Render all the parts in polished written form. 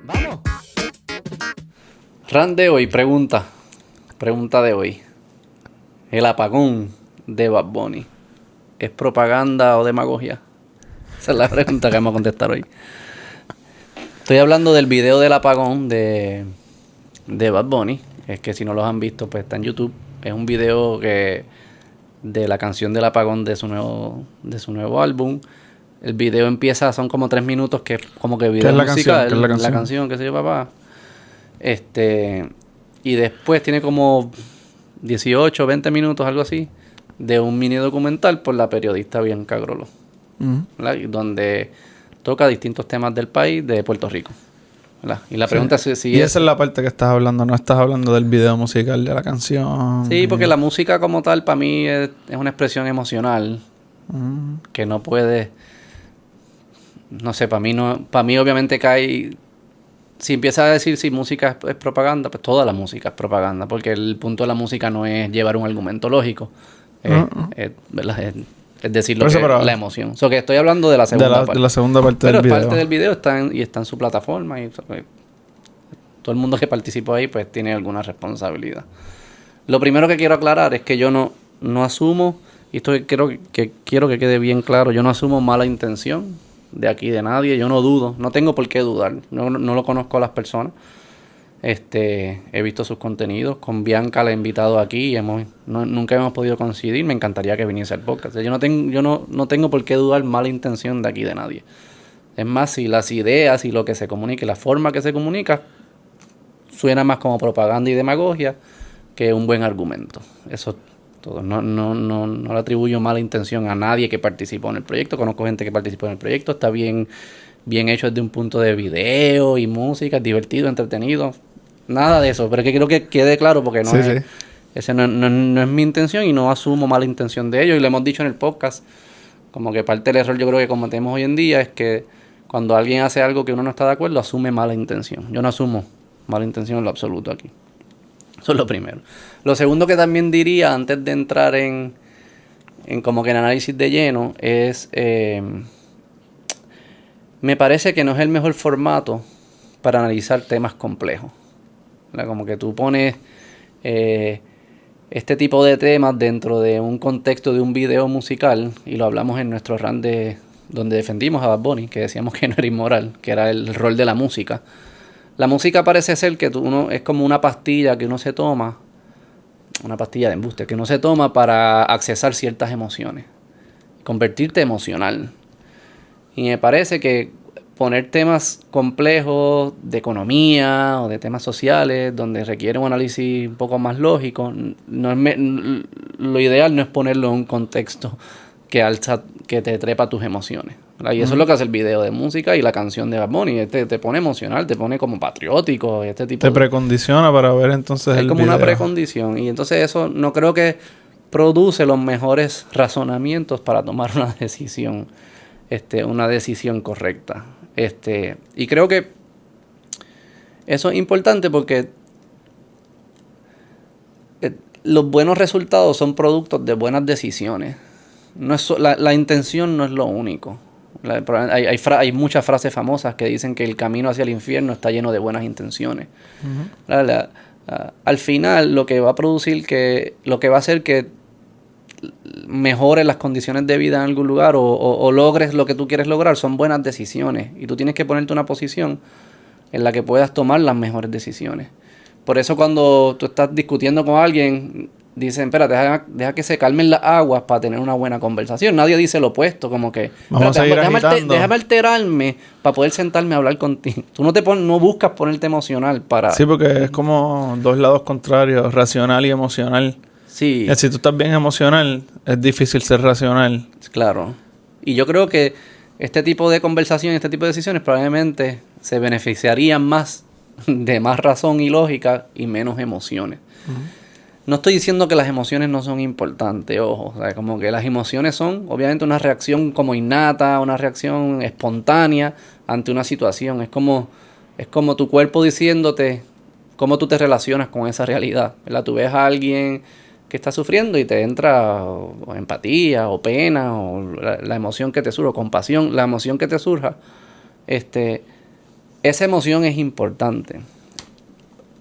Vamos. Ran de hoy, pregunta. Pregunta de hoy. ¿El apagón de Bad Bunny es propaganda o demagogia? Esa es la pregunta que vamos a contestar hoy. Estoy hablando del video del apagón de Bad Bunny. Es que si no los han visto, pues está en YouTube. Es un video de la canción del apagón de su nuevo álbum. El video empieza, son como 3 minutos, que es como que video musical. ¿Qué es la canción? La canción, qué sé yo, papá. Y después tiene como 18, 20 minutos, algo así, de un mini documental por la periodista Bianca Grolo, ¿verdad? Donde toca distintos temas del país, de Puerto Rico, ¿verdad? Y la pregunta es si y esa es la parte que estás hablando, no estás hablando del video musical de la canción. Sí, porque la música como tal para mí es una expresión emocional que no puede... No sé, para mí obviamente cae... Si empiezas a decir si música es propaganda, pues toda la música es propaganda, porque el punto de la música no es llevar un argumento lógico, ¿verdad? Es decir, la emoción. O sea, que estoy hablando de la segunda parte. De la segunda parte del video. Pero es parte del video, está en su plataforma, y todo el mundo que participó ahí pues tiene alguna responsabilidad. Lo primero que quiero aclarar es que yo no asumo, y esto quiero que quede bien claro, yo no asumo mala intención de aquí de nadie, yo no dudo, no tengo por qué dudar, no lo conozco a las personas, he visto sus contenidos, con Bianca la he invitado aquí y nunca hemos podido coincidir, me encantaría que viniese al podcast. Yo no tengo por qué dudar mala intención de aquí de nadie. Es más, si las ideas y lo que se comunica, la forma que se comunica, suena más como propaganda y demagogia que un buen argumento. Eso todo. No le atribuyo mala intención a nadie que participó en el proyecto. Conozco gente que participó en el proyecto. Está bien hecho desde un punto de video y música, es divertido, entretenido. Nada de eso, pero es que quiero que quede claro porque ese no es mi intención y no asumo mala intención de ellos. Y lo hemos dicho en el podcast, como que parte del error yo creo que cometemos hoy en día es que cuando alguien hace algo que uno no está de acuerdo, asume mala intención. Yo no asumo mala intención en lo absoluto aquí. Eso es lo primero. Lo segundo que también diría, antes de entrar en como que el análisis de lleno, es... me parece que no es el mejor formato para analizar temas complejos. ¿Verdad? Como que tú pones este tipo de temas dentro de un contexto de un video musical, y lo hablamos en nuestro rant donde defendimos a Bad Bunny, que decíamos que no era inmoral, que era el rol de la música. La música parece ser que es como una pastilla que uno se toma, una pastilla de embuste, que uno se toma para accesar ciertas emociones, convertirte emocional. Y me parece que poner temas complejos de economía o de temas sociales, donde requiere un análisis un poco más lógico, lo ideal no es ponerlo en un contexto que te trepa tus emociones. Y eso es lo que hace el video de música y la canción de Bad Bunny. Te pone emocional, te pone como patriótico. Te precondiciona para ver entonces el video. Es como una precondición. Y entonces eso no creo que produce los mejores razonamientos para tomar una decisión correcta. Y creo que eso es importante porque los buenos resultados son productos de buenas decisiones. No es la intención no es lo único. Hay muchas frases famosas que dicen que el camino hacia el infierno está lleno de buenas intenciones. Al final, lo que va a hacer que mejores las condiciones de vida en algún lugar o logres lo que tú quieres lograr son buenas decisiones. Y tú tienes que ponerte en una posición en la que puedas tomar las mejores decisiones. Por eso cuando tú estás discutiendo con alguien, dicen, espérate, deja que se calmen las aguas para tener una buena conversación. Nadie dice lo opuesto, como que déjame alterarme para poder sentarme a hablar contigo. Tú no buscas ponerte emocional para... Sí, porque es como dos lados contrarios, racional y emocional. Sí. Si tú estás bien emocional, es difícil ser racional. Claro. Y yo creo que este tipo de conversación, este tipo de decisiones probablemente se beneficiarían más de más razón y lógica y menos emociones. No estoy diciendo que las emociones no son importantes, ojo. O sea, como que las emociones son, obviamente, una reacción como innata, una reacción espontánea ante una situación. Es como tu cuerpo diciéndote cómo tú te relacionas con esa realidad, ¿verdad? Tú ves a alguien que está sufriendo y te entra o empatía o pena o la emoción que te surja, o compasión, la emoción que te surja. esa emoción es importante.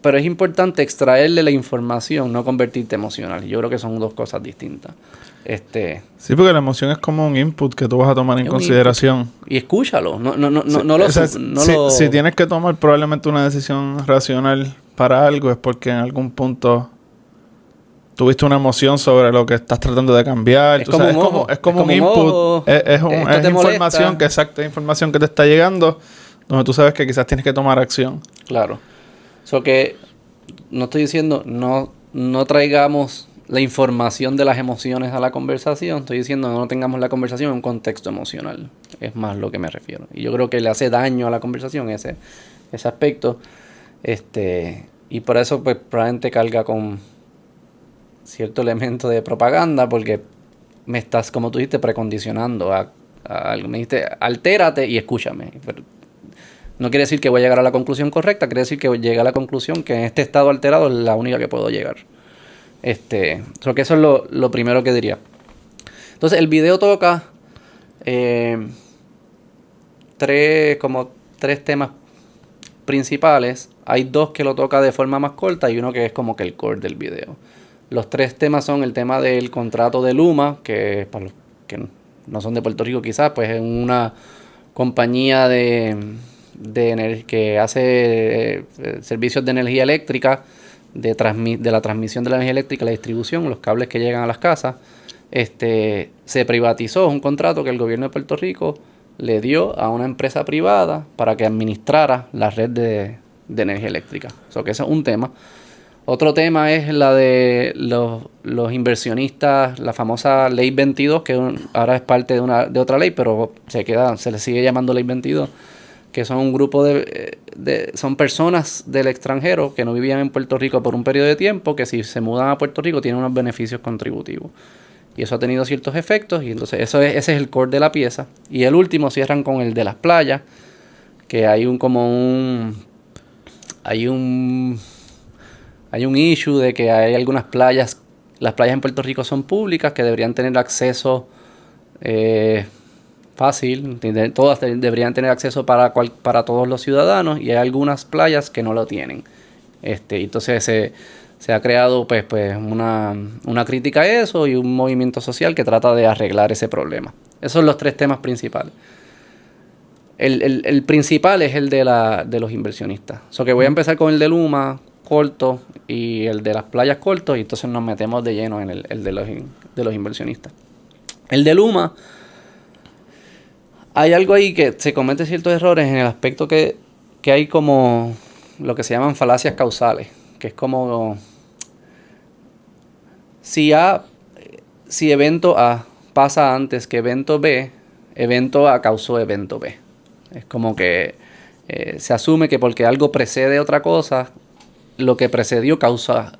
Pero es importante extraerle la información, no convertirte emocional. Yo creo que son dos cosas distintas. Sí, porque la emoción es como un input que tú vas a tomar en consideración. Y escúchalo. Si tienes que tomar probablemente una decisión racional para algo, es porque en algún punto tuviste una emoción sobre lo que estás tratando de cambiar. Es como un input. Es información que exacta, es información que te está llegando, donde tú sabes que quizás tienes que tomar acción. Claro. So que no estoy diciendo no traigamos la información de las emociones a la conversación. Estoy diciendo no tengamos la conversación en un contexto emocional. Es más lo que me refiero. Y yo creo que le hace daño a la conversación ese aspecto. Y por eso pues probablemente carga con cierto elemento de propaganda, porque me estás, como tú dijiste, precondicionando a algo. Me dijiste, altérate y escúchame. Pero no quiere decir que voy a llegar a la conclusión correcta, quiere decir que llegue a la conclusión que en este estado alterado es la única que puedo llegar. Creo que eso es lo primero que diría. Entonces, el video toca tres temas principales. Hay dos que lo toca de forma más corta y uno que es como que el core del video. Los tres temas son el tema del contrato de Luma, que para los que no son de Puerto Rico quizás, pues es una compañía que hace servicios de energía eléctrica, de la transmisión de la energía eléctrica, la distribución, los cables que llegan a las casas. Se privatizó, es un contrato que el gobierno de Puerto Rico le dio a una empresa privada para que administrara la red de energía eléctrica. Que eso es un tema. Otro tema es la de los inversionistas, la famosa Ley 22, que ahora es parte de otra ley, pero se le sigue llamando Ley 22, que son un grupo son personas del extranjero que no vivían en Puerto Rico por un periodo de tiempo, que si se mudan a Puerto Rico tienen unos beneficios contributivos. Y eso ha tenido ciertos efectos, y entonces ese es el core de la pieza. Y el último cierran con el de las playas, que hay un issue de que hay algunas playas, las playas en Puerto Rico son públicas, que deberían tener acceso fácil, todas deberían tener acceso para todos los ciudadanos, y hay algunas playas que no lo tienen. Entonces se ha creado pues una crítica a eso y un movimiento social que trata de arreglar ese problema. Esos son los tres temas principales. El principal es el de los inversionistas. Que voy a empezar con el de Luma, corto, y el de las playas corto, y entonces nos metemos de lleno en el de los inversionistas. El de Luma, hay algo ahí que se comete ciertos errores en el aspecto que hay como lo que se llaman falacias causales, que es como si evento A pasa antes que evento B, evento A causó evento B. Es como que se asume que porque algo precede otra cosa, lo que precedió causa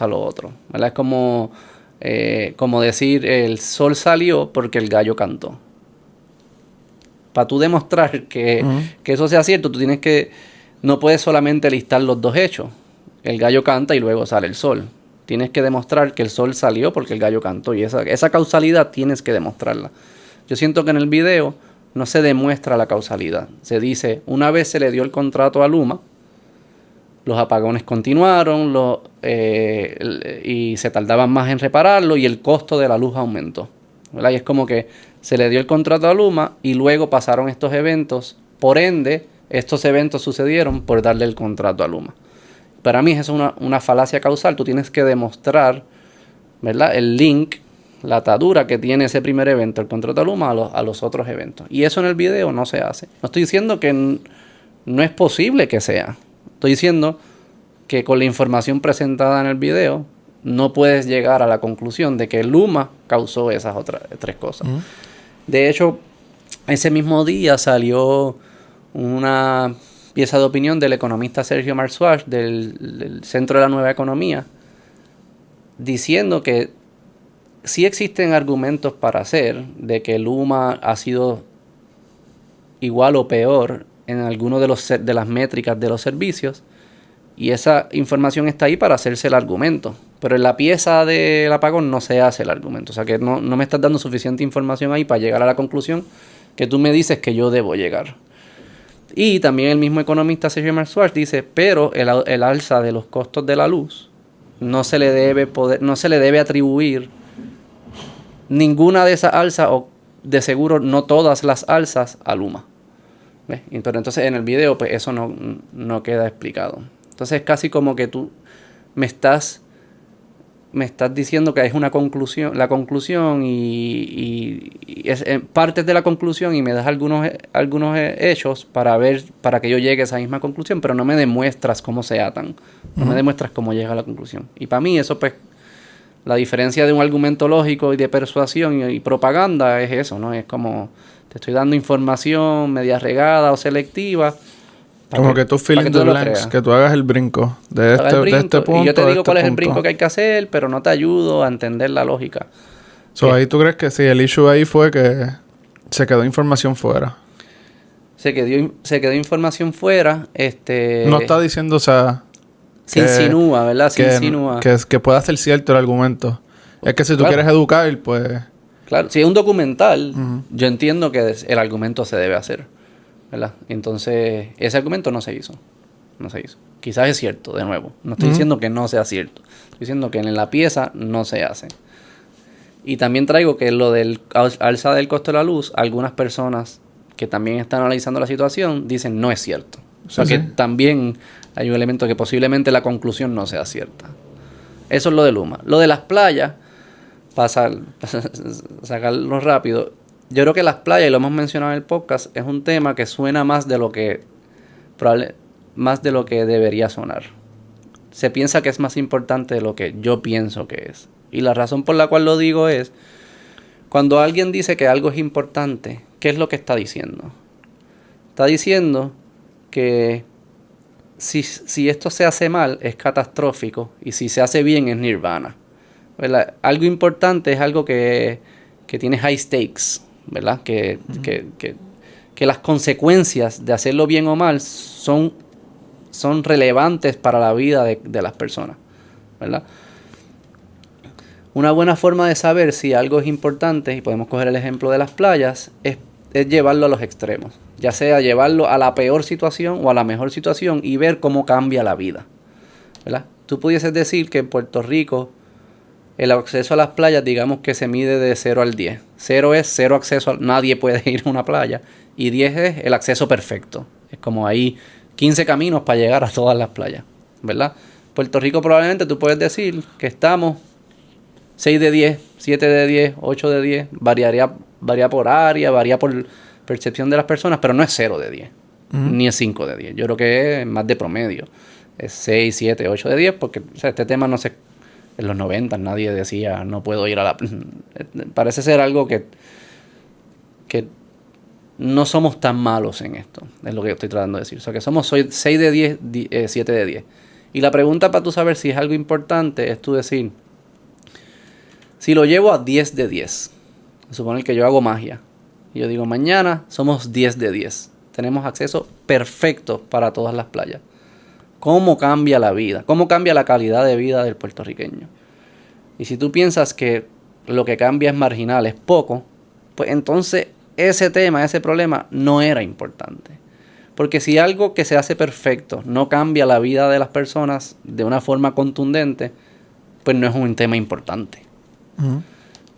lo otro, ¿verdad? Es como decir el sol salió porque el gallo cantó. Para tú demostrar que eso sea cierto, tú no puedes solamente listar los dos hechos. El gallo canta y luego sale el sol. Tienes que demostrar que el sol salió porque el gallo cantó, y esa causalidad tienes que demostrarla. Yo siento que en el video no se demuestra la causalidad. Se dice, una vez se le dio el contrato a Luma, los apagones continuaron y se tardaban más en repararlo y el costo de la luz aumentó, ¿verdad? Y es como que se le dio el contrato a Luma y luego pasaron estos eventos. Por ende, estos eventos sucedieron por darle el contrato a Luma. Para mí eso es una falacia causal. Tú tienes que demostrar, ¿verdad?, el link, la atadura que tiene ese primer evento, el contrato a Luma, a los otros eventos. Y eso en el video no se hace. No estoy diciendo que no es posible que sea. Estoy diciendo que con la información presentada en el video no puedes llegar a la conclusión de que Luma causó esas otras tres cosas. De hecho, ese mismo día salió una pieza de opinión del economista Sergio Marzuach del Centro de la Nueva Economía, diciendo que sí existen argumentos para hacer de que Luma ha sido igual o peor en alguno de las métricas de los servicios, y esa información está ahí para hacerse el argumento, pero en la pieza del apagón no se hace el argumento. O sea que no me estás dando suficiente información ahí para llegar a la conclusión que tú me dices que yo debo llegar. Y también el mismo economista Sergio Marxuach dice, pero el alza de los costos de la luz no se le debe atribuir ninguna de esas alzas, o de seguro no todas las alzas, a Luma. ¿Ves? Pero entonces en el video pues eso no queda explicado. Entonces es casi como que tú me estás diciendo que es una conclusión, la conclusión y es partes de la conclusión, y me das algunos hechos para que yo llegue a esa misma conclusión, pero no me demuestras cómo se atan, no me demuestras cómo llega a la conclusión. Y para mí eso, pues, la diferencia de un argumento lógico y de persuasión y propaganda es eso, ¿no? Es como te estoy dando información media regada o selectiva. Como que tú fill in the blanks, que tú hagas el brinco de este punto. Y yo te digo cuál es el brinco que hay que hacer, pero no te ayudo a entender la lógica. Ahí tú crees que sí, el issue ahí fue que se quedó información fuera. Se quedó información fuera. No está diciendo, o sea... Se insinúa, ¿verdad? Se insinúa. Que pueda ser cierto el argumento. Es que si tú quieres educar, pues... Claro, si es un documental, yo entiendo que el argumento se debe hacer, ¿verdad? Entonces, ese argumento no se hizo. Quizás es cierto, de nuevo. No estoy diciendo que no sea cierto. Estoy diciendo que en la pieza no se hace. Y también traigo que lo del alza del costo de la luz, algunas personas que también están analizando la situación dicen no es cierto. O sea que también hay un elemento que posiblemente la conclusión no sea cierta. Eso es lo de Luma. Lo de las playas, para sacarlo rápido, yo creo que las playas, y lo hemos mencionado en el podcast, es un tema que suena más de lo que debería sonar. Se piensa que es más importante de lo que yo pienso que es. Y la razón por la cual lo digo es, cuando alguien dice que algo es importante, ¿qué es lo que está diciendo? Está diciendo que si esto se hace mal es catastrófico, y si se hace bien es nirvana, ¿verdad? Algo importante es algo que tiene high stakes, ¿verdad? Que las consecuencias de hacerlo bien o mal son relevantes para la vida de las personas, ¿verdad? Una buena forma de saber si algo es importante, y podemos coger el ejemplo de las playas, es llevarlo a los extremos. Ya sea llevarlo a la peor situación o a la mejor situación y ver cómo cambia la vida, ¿verdad? Tú pudieses decir que en Puerto Rico el acceso a las playas, digamos que se mide de 0 al 10. 0 es cero acceso, nadie puede ir a una playa. Y 10 es el acceso perfecto. Es como ahí 15 caminos para llegar a todas las playas, ¿verdad? Puerto Rico probablemente tú puedes decir que estamos 6 de 10, 7 de 10, 8 de 10. Varía por área, varía por percepción de las personas, pero no es 0 de 10. Ni es 5 de 10. Yo creo que es más de promedio. Es 6, 7, 8 de 10, porque o sea, este tema no se... En los 90 nadie decía no puedo ir a la... Parece ser algo que no somos tan malos en esto. Es lo que yo estoy tratando de decir. O sea, que somos 6 de 10, 7 de 10. Y la pregunta para tú saber si es algo importante es tú decir, si lo llevo a 10 de 10, suponer que yo hago magia, y yo digo mañana somos 10 de 10. Tenemos acceso perfecto para todas las playas. ¿Cómo cambia la vida? ¿Cómo cambia la calidad de vida del puertorriqueño? Y si tú piensas que lo que cambia es marginal, es poco, pues entonces ese tema, ese problema no era importante. Porque si algo que se hace perfecto no cambia la vida de las personas de una forma contundente, pues no es un tema importante.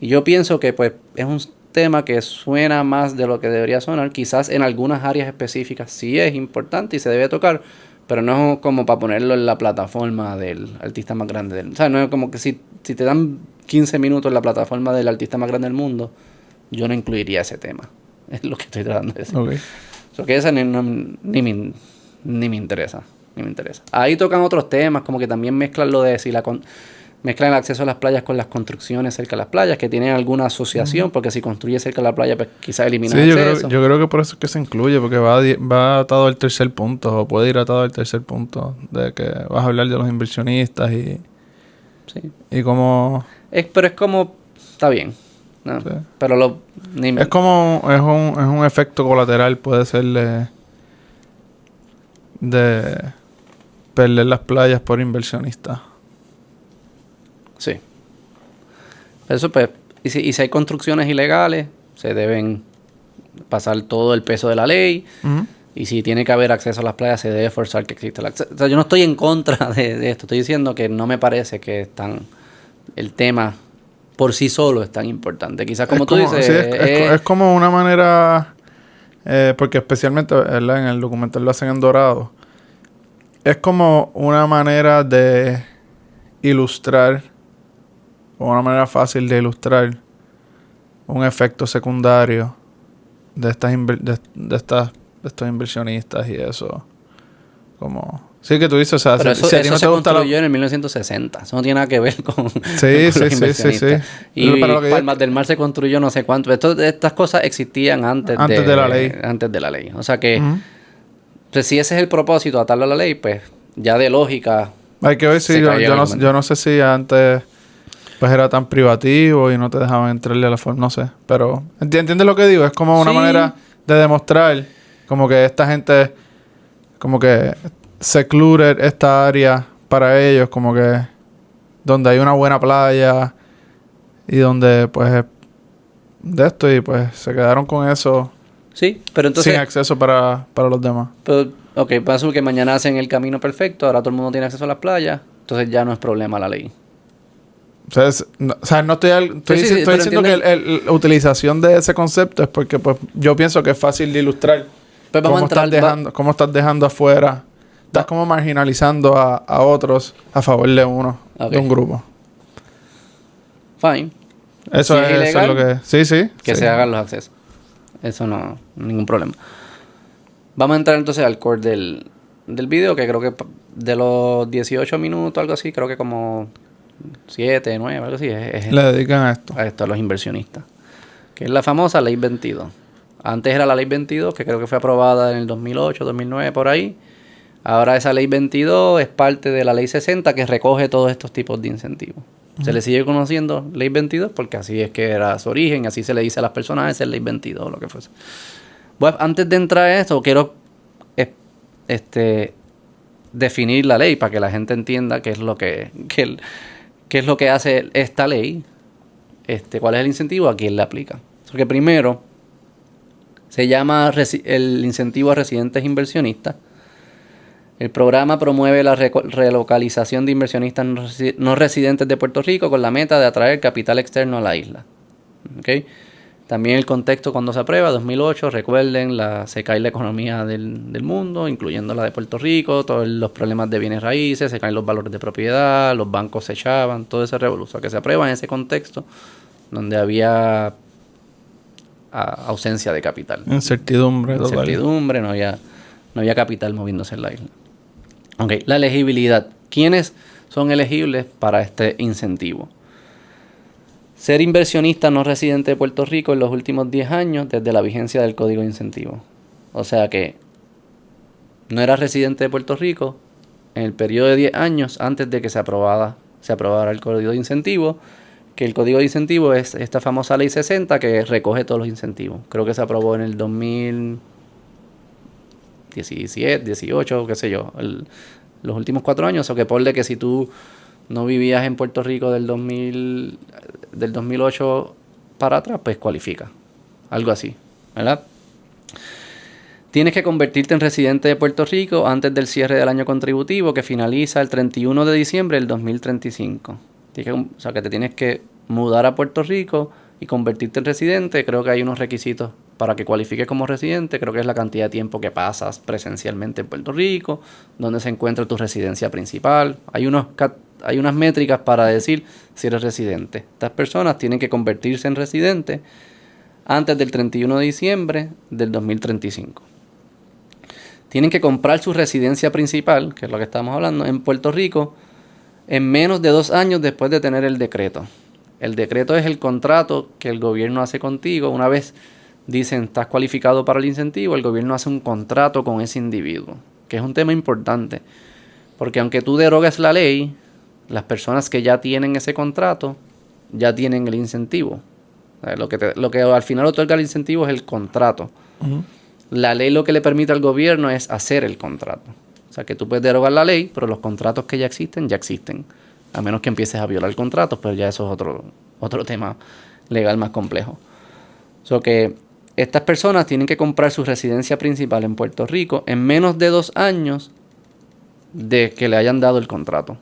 Y yo pienso que pues es un tema que suena más de lo que debería sonar. Quizás en algunas áreas específicas sí es importante y se debe tocar, pero no es como para ponerlo en la plataforma del artista más grande del mundo. O sea, no es como que si te dan 15 minutos en la plataforma del artista más grande del mundo, yo no incluiría ese tema. Es lo que estoy tratando de decir. Okay. So que esa ni me interesa. Ni me interesa. Ahí tocan otros temas, como que también mezclan lo de si mezclan el acceso a las playas con las construcciones cerca de las playas, que tienen alguna asociación, porque si construye cerca de la playa, pues quizás elimina el acceso. Yo creo que por eso es que se incluye, porque va atado al tercer punto, o puede ir atado al tercer punto, de que vas a hablar de los inversionistas y... Sí. Y cómo... Pero es como... Está bien. No, sí. Pero es como... Es un efecto colateral, puede ser de perder las playas por inversionistas. Sí. Eso pues... Y si hay construcciones ilegales, se deben pasar todo el peso de la ley. Y si tiene que haber acceso a las playas, se debe forzar que exista el acceso. O sea, yo no estoy en contra de esto. Estoy diciendo que no me parece que el tema por sí solo es tan importante. Quizás como tú dices... Sí, es como una manera... porque especialmente, ¿verdad? En el documental lo hacen en dorado. Es como una manera de ilustrar, o una manera fácil de ilustrar un efecto secundario de estos inversionistas y eso. Como... Sí, que tú dices, o sea... Pero eso se construyó en el 1960. Eso no tiene nada que ver con, sí, con los inversionistas. sí. Y Palmas del Mar se construyó no sé cuánto. Estas cosas existían antes de la ley. Antes de la ley. O sea que... Pues, si ese es el propósito, atarlo a la ley, pues ya de lógica... Hay que ver si... Yo no sé si antes... Pues era tan privativo y no te dejaban entrarle a la forma, no sé. Pero, ¿entiendes lo que digo? Es como una manera de demostrar como que esta gente, como que secluded esta área para ellos, como que donde hay una buena playa y donde, pues, de esto y pues se quedaron con eso. Sí, pero entonces... Sin acceso para los demás. Pero, ok, pasa que mañana hacen el camino perfecto, ahora todo el mundo tiene acceso a las playas, entonces ya no es problema la ley. No estoy diciendo que la utilización de ese concepto es porque pues yo pienso que es fácil de ilustrar pues cómo estás dejando afuera, estás como marginalizando a otros a favor de uno, de un grupo. Fine. Eso es lo que... Sí. Que se hagan los accesos. Eso no, ningún problema. Vamos a entrar entonces al core del video, que creo que de los 18 minutos, algo así, creo que como 7, 9, algo así. Le dedican a esto. A los inversionistas. Que es la famosa Ley 22. Antes era la Ley 22, que creo que fue aprobada en el 2008, 2009, por ahí. Ahora esa Ley 22 es parte de la Ley 60, que recoge todos estos tipos de incentivos. Se le sigue conociendo Ley 22 porque así es que era su origen, así se le dice a las personas, esa es Ley 22 o lo que fuese. Bueno, antes de entrar a esto, quiero definir la ley para que la gente entienda qué es lo que es lo que hace esta ley, cuál es el incentivo, a quién le aplica. Porque primero se llama el incentivo a residentes inversionistas. El programa promueve la relocalización de inversionistas no residentes de Puerto Rico con la meta de atraer capital externo a la isla. ¿Okay? También el contexto cuando se aprueba, 2008, recuerden, se cae la economía del mundo, incluyendo la de Puerto Rico, todos los problemas de bienes raíces, se caen los valores de propiedad, los bancos se echaban, todo ese revolución que se aprueba en ese contexto donde había ausencia de capital. Incertidumbre, no había capital moviéndose en la isla. Ok, la elegibilidad. ¿Quiénes son elegibles para este incentivo? Ser inversionista no residente de Puerto Rico en los últimos 10 años desde la vigencia del Código de Incentivo. O sea que no era residente de Puerto Rico en el periodo de 10 años antes de que se aprobara el Código de Incentivo, que el Código de Incentivo es esta famosa Ley 60 que recoge todos los incentivos. Creo que se aprobó en el 2017, 18, qué sé yo, los últimos 4 años, o que ponle que si tú no vivías en Puerto Rico del 2008 para atrás, pues cualifica. Algo así, ¿verdad? Tienes que convertirte en residente de Puerto Rico antes del cierre del año contributivo que finaliza el 31 de diciembre del 2035. O sea, que te tienes que mudar a Puerto Rico y convertirte en residente. Creo que hay unos requisitos para que cualifiques como residente. Creo que es la cantidad de tiempo que pasas presencialmente en Puerto Rico, donde se encuentra tu residencia principal. Hay unas métricas para decir si eres residente. Estas personas tienen que convertirse en residente antes del 31 de diciembre del 2035. Tienen que comprar su residencia principal, que es lo que estamos hablando, en Puerto Rico, en menos de 2 años después de tener el decreto. El decreto es el contrato que el gobierno hace contigo. Una vez dicen, estás cualificado para el incentivo, el gobierno hace un contrato con ese individuo, que es un tema importante. Porque aunque tú derogues la ley, las personas que ya tienen ese contrato, ya tienen el incentivo. Lo que al final otorga el incentivo es el contrato. Uh-huh. La ley lo que le permite al gobierno es hacer el contrato. O sea, que tú puedes derogar la ley, pero los contratos que ya existen. A menos que empieces a violar contratos, pero ya eso es otro tema legal más complejo. O sea, que estas personas tienen que comprar su residencia principal en Puerto Rico en menos de 2 años de que le hayan dado el contrato.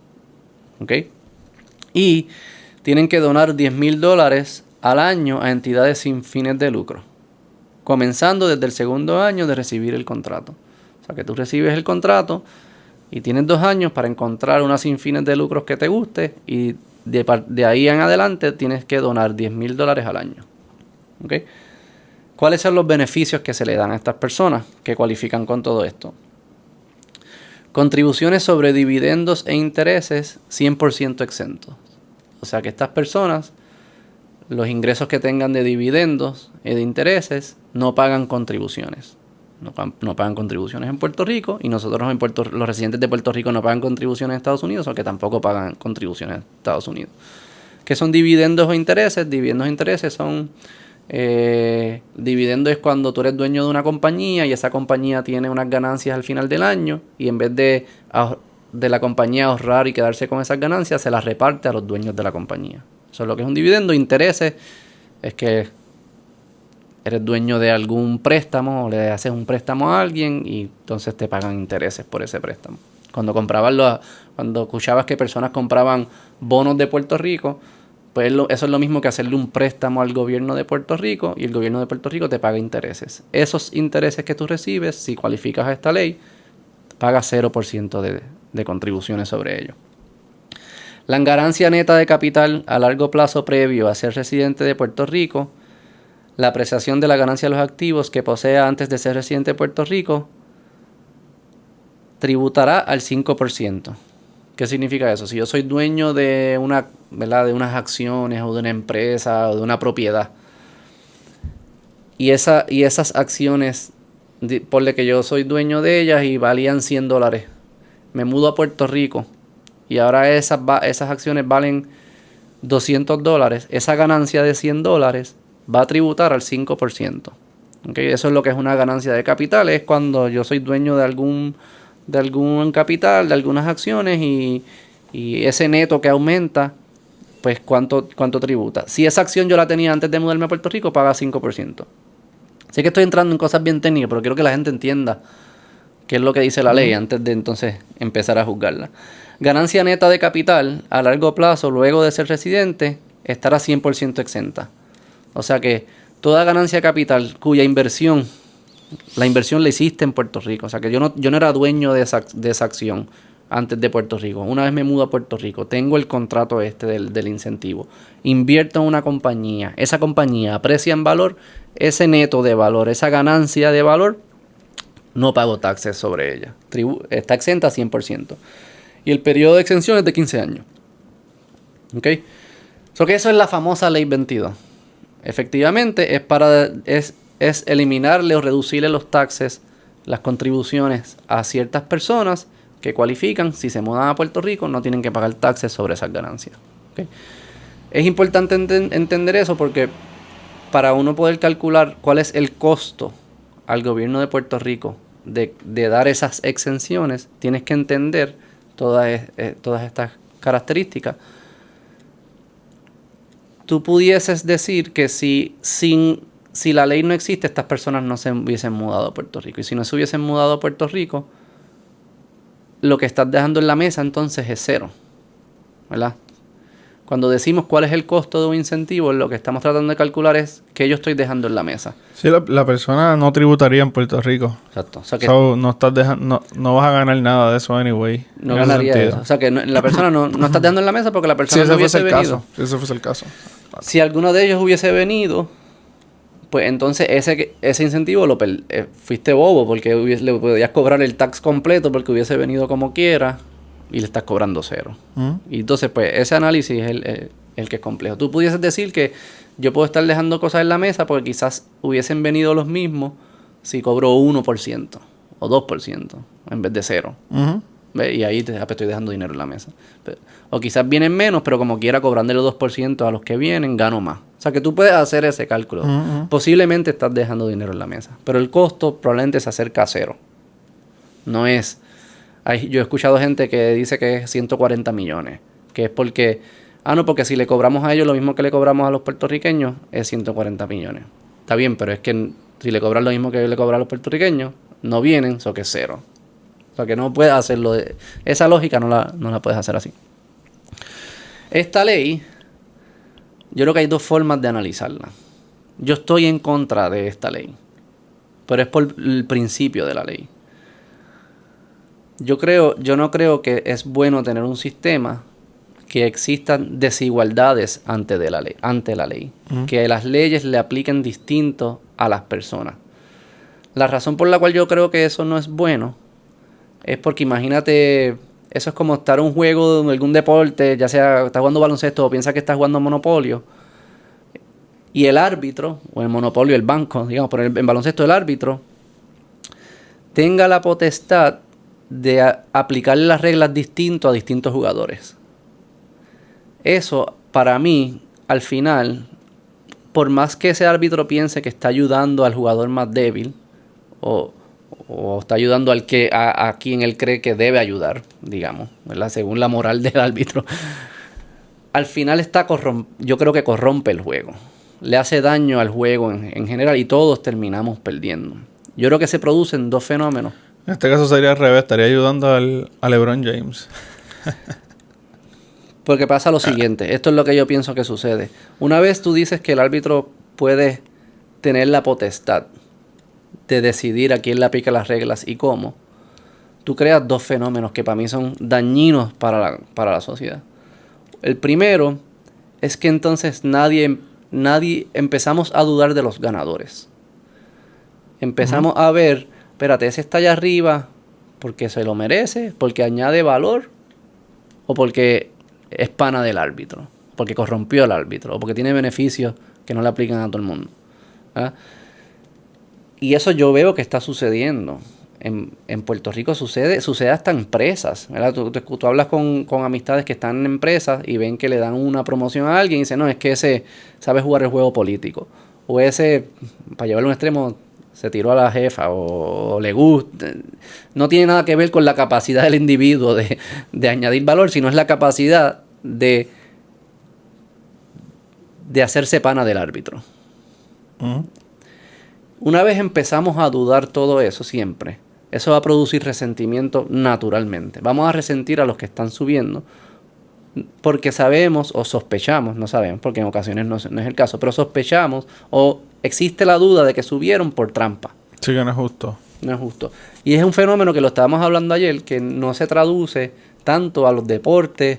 ¿Ok? Y tienen que donar $10,000 al año a entidades sin fines de lucro, comenzando desde el segundo año de recibir el contrato. O sea que tú recibes el contrato y tienes 2 años para encontrar una sin fines de lucros que te guste, y de ahí en adelante tienes que donar $10,000 al año. ¿Ok? ¿Cuáles son los beneficios que se le dan a estas personas que cualifican con todo esto? Contribuciones sobre dividendos e intereses 100% exentos. O sea que estas personas, los ingresos que tengan de dividendos y de intereses, no pagan contribuciones. No pagan contribuciones en Puerto Rico, y nosotros los residentes de Puerto Rico no pagan contribuciones en Estados Unidos, o que tampoco pagan contribuciones en Estados Unidos. ¿Qué son dividendos o intereses? Dividendos e intereses son... dividendo es cuando tú eres dueño de una compañía y esa compañía tiene unas ganancias al final del año, y en vez de la compañía ahorrar y quedarse con esas ganancias, se las reparte a los dueños de la compañía. Eso es lo que es un dividendo. Intereses es que eres dueño de algún préstamo o le haces un préstamo a alguien y entonces te pagan intereses por ese préstamo. Cuando escuchabas que personas compraban bonos de Puerto Rico, pues eso es lo mismo que hacerle un préstamo al gobierno de Puerto Rico, y el gobierno de Puerto Rico te paga intereses. Esos intereses que tú recibes, si cualificas a esta ley, pagas 0% de contribuciones sobre ello. La ganancia neta de capital a largo plazo previo a ser residente de Puerto Rico, la apreciación de la ganancia de los activos que posea antes de ser residente de Puerto Rico, tributará al 5%. ¿Qué significa eso? Si yo soy dueño de de unas acciones o de una empresa o de una propiedad, y esas acciones, ponle que yo soy dueño de ellas y valían $100, me mudo a Puerto Rico y ahora esas acciones valen $200, esa ganancia de $100 va a tributar al 5%. ¿Okay? Eso es lo que es una ganancia de capital. Es cuando yo soy dueño de algún capital, de algunas acciones, y ese neto que aumenta, pues cuánto tributa. Si esa acción yo la tenía antes de mudarme a Puerto Rico, paga 5%. Sé que estoy entrando en cosas bien técnicas, pero quiero que la gente entienda qué es lo que dice la ley antes de entonces empezar a juzgarla. Ganancia neta de capital a largo plazo, luego de ser residente, estará 100% exenta. O sea que toda ganancia de capital cuya la inversión la hiciste en Puerto Rico. O sea que yo no era dueño de esa acción antes de Puerto Rico. Una vez me mudo a Puerto Rico, tengo el contrato del incentivo. Invierto en una compañía. Esa compañía aprecia en valor, ese neto de valor, esa ganancia de valor, no pago taxes sobre ella. Está exenta 100%. Y el periodo de exención es de 15 años. ¿Ok? So que eso es la famosa Ley 22. Efectivamente, es eliminarle o reducirle los taxes, las contribuciones a ciertas personas que cualifican. Si se mudan a Puerto Rico, no tienen que pagar taxes sobre esas ganancias. ¿Okay? Es importante entender eso, porque para uno poder calcular cuál es el costo al gobierno de Puerto Rico de dar esas exenciones, tienes que entender todas estas características. Tú pudieses decir que si la ley no existe, estas personas no se hubiesen mudado a Puerto Rico. Y si no se hubiesen mudado a Puerto Rico, lo que estás dejando en la mesa entonces es cero, ¿verdad? Cuando decimos cuál es el costo de un incentivo, lo que estamos tratando de calcular es qué yo estoy dejando en la mesa. Sí, la persona no tributaría en Puerto Rico. Exacto. O sea que no vas a ganar nada de eso anyway. No ganaría eso. O sea que la persona no estás dejando en la mesa porque la persona no hubiese venido. Si ese fuese el caso. Vale. Si alguno de ellos hubiese venido, pues entonces ese incentivo fuiste bobo, porque le podías cobrar el tax completo porque hubiese venido como quiera y le estás cobrando cero. Y entonces, pues, ese análisis es el que es complejo. Tú pudieses decir que yo puedo estar dejando cosas en la mesa porque quizás hubiesen venido los mismos si cobro 1% o 2% en vez de 0. Y ahí te estoy dejando dinero en la mesa. O quizás vienen menos, pero como quiera, cobrándole 2% a los que vienen, gano más. O sea que tú puedes hacer ese cálculo. Posiblemente estás dejando dinero en la mesa, pero el costo probablemente se acerca a 0. No es... Yo he escuchado gente que dice que es 140 millones, que es porque si le cobramos a ellos lo mismo que le cobramos a los puertorriqueños, es 140 millones. Está bien, pero es que si le cobran lo mismo que le cobran a los puertorriqueños, no vienen, eso que es cero. O sea, que no puedes hacerlo. Esa lógica no la puedes hacer así. Esta ley, yo creo que hay dos formas de analizarla. Yo estoy en contra de esta ley, pero es por el principio de la ley. Yo no creo que es bueno tener un sistema que existan desigualdades ante la ley. Que las leyes le apliquen distinto a las personas. La razón por la cual yo creo que eso no es bueno es porque imagínate, eso es como estar en un juego de algún deporte, ya sea estás jugando baloncesto o piensas que estás jugando Monopolio, y el árbitro, o el Monopolio, el banco, digamos, pero en baloncesto el árbitro tenga la potestad de aplicarle las reglas distinto a distintos jugadores. Eso, para mí, al final, por más que ese árbitro piense que está ayudando al jugador más débil, o está ayudando a quien él cree que debe ayudar, digamos, ¿verdad? Según la moral del árbitro, al final yo creo que corrompe el juego. Le hace daño al juego en general y todos terminamos perdiendo. Yo creo que se producen dos fenómenos. En este caso sería al revés, estaría ayudando a LeBron James. Porque pasa lo siguiente, esto es lo que yo pienso que sucede. Una vez tú dices que el árbitro puede tener la potestad de decidir a quién le aplica las reglas y cómo, tú creas dos fenómenos que para mí son dañinos para la sociedad. El primero es que entonces nadie empezamos a dudar de los ganadores. Empezamos a ver, espérate, ese está allá arriba porque se lo merece, porque añade valor, o porque es pana del árbitro, porque corrompió al árbitro, o porque tiene beneficios que no le aplican a todo el mundo. ¿Ah? Y eso yo veo que está sucediendo. En Puerto Rico sucede hasta en empresas, ¿verdad? Tú hablas con amistades que están en empresas y ven que le dan una promoción a alguien y dicen, no, es que ese sabe jugar el juego político. O ese, para llevarlo a un extremo, se tiró a la jefa o le gusta. No tiene nada que ver con la capacidad del individuo de añadir valor, sino es la capacidad de hacerse pana del árbitro. Una vez empezamos a dudar todo eso siempre, eso va a producir resentimiento naturalmente. Vamos a resentir a los que están subiendo porque sabemos o sospechamos, no sabemos porque en ocasiones no es el caso, pero sospechamos o existe la duda de que subieron por trampa. Sí, que no es justo. No es justo. Y es un fenómeno que lo estábamos hablando ayer, que no se traduce tanto a los deportes,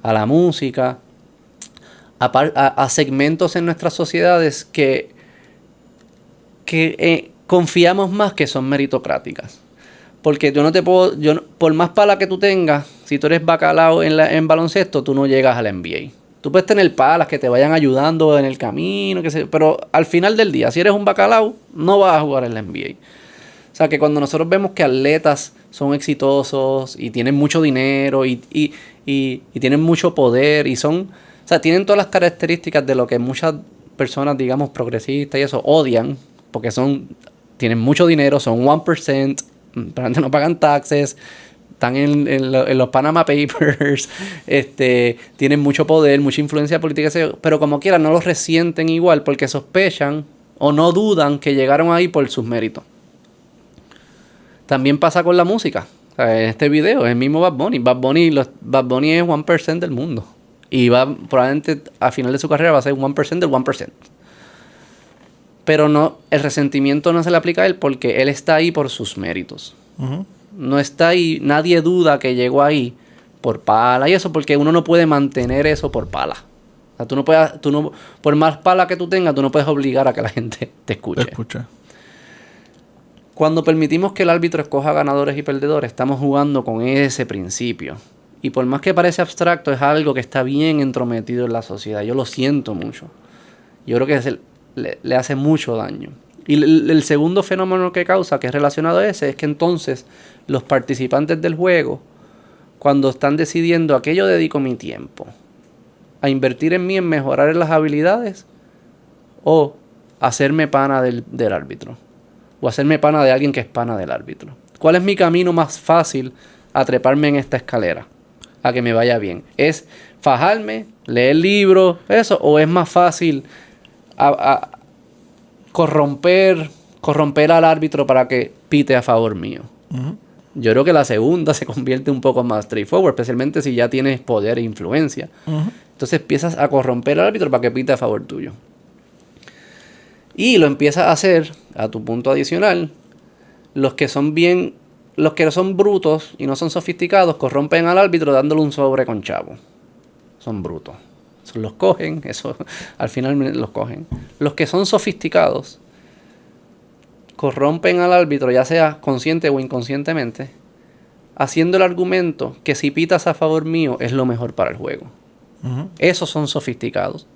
a la música, a segmentos en nuestras sociedades que confiamos más que son meritocráticas. Porque por más pala que tú tengas, si tú eres bacalao en baloncesto, tú no llegas al NBA. Tú puedes tener palas que te vayan ayudando en el camino, pero al final del día, si eres un bacalao, no vas a jugar en la NBA. O sea, que cuando nosotros vemos que atletas son exitosos y tienen mucho dinero y tienen mucho poder tienen todas las características de lo que muchas personas, digamos, progresistas y eso, odian, porque tienen mucho dinero, son 1%, realmente no pagan taxes, están en los Panama Papers, tienen mucho poder, mucha influencia política, pero como quiera no los resienten igual porque sospechan o no dudan que llegaron ahí por sus méritos. También pasa con la música. O sea, en este video es el mismo Bad Bunny. Bad Bunny es 1% del mundo. Y probablemente a final de su carrera va a ser 1% del 1%. Pero no, el resentimiento no se le aplica a él porque él está ahí por sus méritos. No está ahí, nadie duda que llegó ahí por pala y eso, porque uno no puede mantener eso por pala. O sea, por más pala que tú tengas, tú no puedes obligar a que la gente te escuche. Cuando permitimos que el árbitro escoja ganadores y perdedores, estamos jugando con ese principio. Y por más que parece abstracto, es algo que está bien entrometido en la sociedad. Yo lo siento mucho. Yo creo que le hace mucho daño. Y el segundo fenómeno que causa, que es relacionado a ese, es que entonces los participantes del juego, cuando están decidiendo a qué yo dedico mi tiempo, a invertir en mí, en mejorar en las habilidades, o hacerme pana del árbitro, o hacerme pana de alguien que es pana del árbitro. ¿Cuál es mi camino más fácil a treparme en esta escalera? A que me vaya bien. ¿Es fajarme, leer libros, eso? ¿O es más fácil corromper al árbitro para que pite a favor mío. Yo creo que la segunda se convierte un poco más straightforward, especialmente si ya tienes poder e influencia. Entonces empiezas a corromper al árbitro para que pite a favor tuyo. Y lo empiezas a hacer, a tu punto adicional, los que son brutos y no son sofisticados, corrompen al árbitro dándole un sobre con chavo. Son brutos. Eso los cogen, al final los cogen. Los que son sofisticados corrompen al árbitro, ya sea consciente o inconscientemente, haciendo el argumento que si pitas a favor mío es lo mejor para el juego. Esos son sofisticados.